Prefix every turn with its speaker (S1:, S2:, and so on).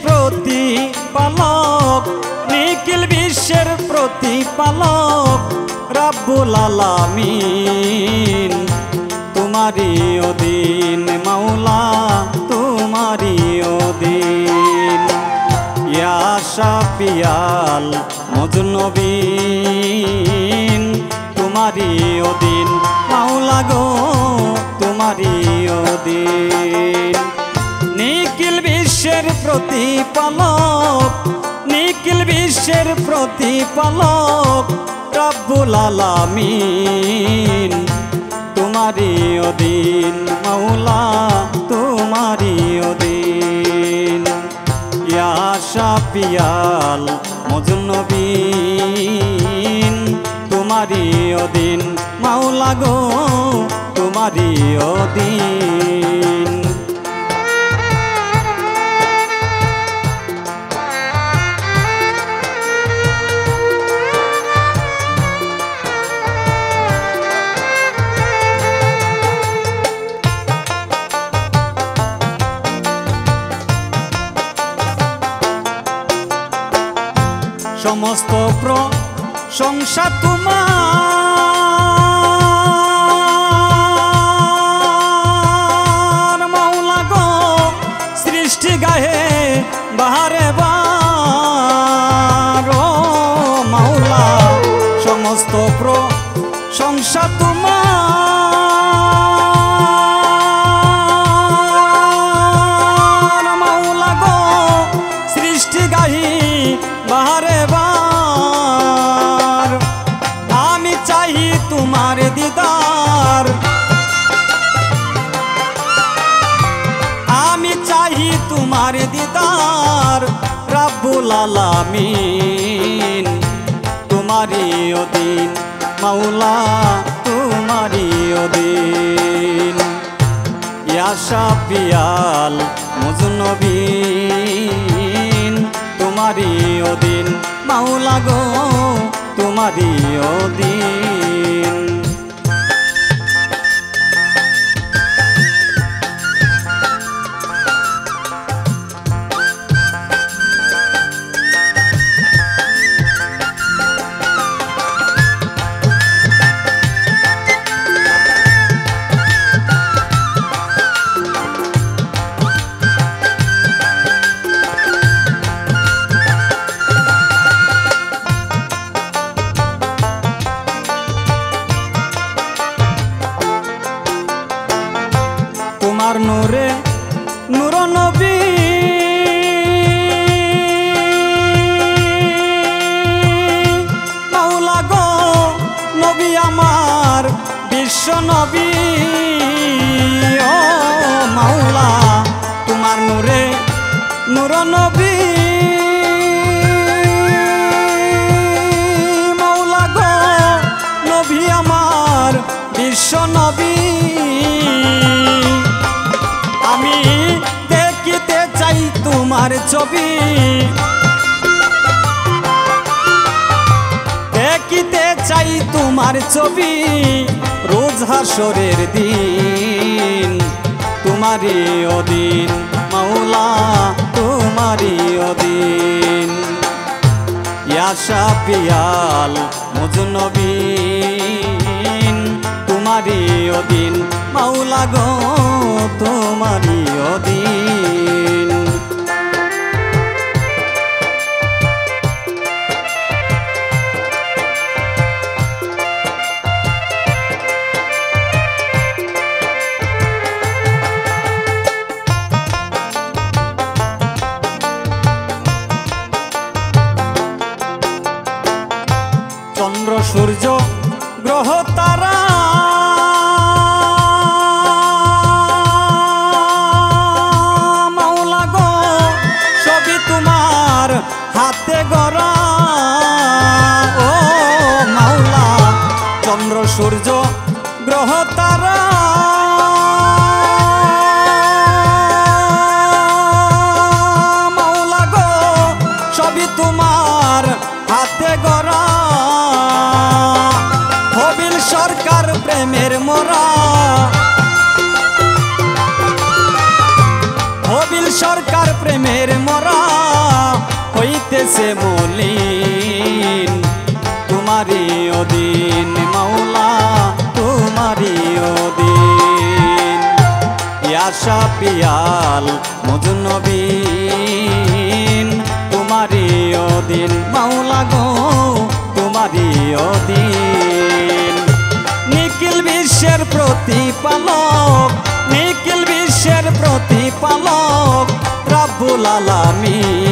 S1: প্রতিপালক নিখিল বিশ্বের প্রতিপালক রব্বুল আলামিন তোমারি অধীন মাওলা তোমারি অধীন ইয়া শাফিয়াল মুজনবিন তোমারি অধীন মাওলা গো তোমারি অধীন নিখিল বিশ্বের প্রতিপালক নিখিল বিশ্বের প্রতিপালক রব্বুল আলামিন তোমারি অধীন মাওলা তোমারি অধীন ইয়া শাফিয়াল মুজনবিন তোমারি অধীন মাওলা গো তোমারি অধীন সমস্ত প্রশংসা তোমার মাওলা গো সৃষ্টি গাহে বাহারে বার ও মাওলা সমস্ত প্রশংসা তোমার মাওলা গো সৃষ্টি গাহি বাহারে বার আমি চাই তোমার দিদার আমি চাই তোমার দিদার রব্বুল আলামিন তোমারি অধীন মাওলা তোমারি অধীন ইয়া শাফিয়াল মুজনবিন তোমারি অধীন মাওলা গো তোমারি অধীন তোমার নূরে নূর নবী মাওলা গো নবী আমার বিশ্ব নবী ও মাওলা তোমার নূরে নূর নবী মাওলা গো নবী আমার বিশ্ব নবী আমি দেখিতে চাই তোমার ছবি দেখিতে চাই তোমার ছবি রোজ হাসরের দিন তোমারি অধীন মাওলা তোমারি অধীন ইয়া শাফিয়াল মুজনবিন তোমারি অধীন মাওলা গো তোমারি অধীন চন্দ্র সূর্য গ্রহ তারা মাওলা পিয়াল মুজুন্নবীন তোমারই অধীন মাওলা গো তোমারই অধীন নিখিল বিশ্বের প্রতিপালক নিখিল বিশ্বের প্রতিপালক রব্বুল আলামিন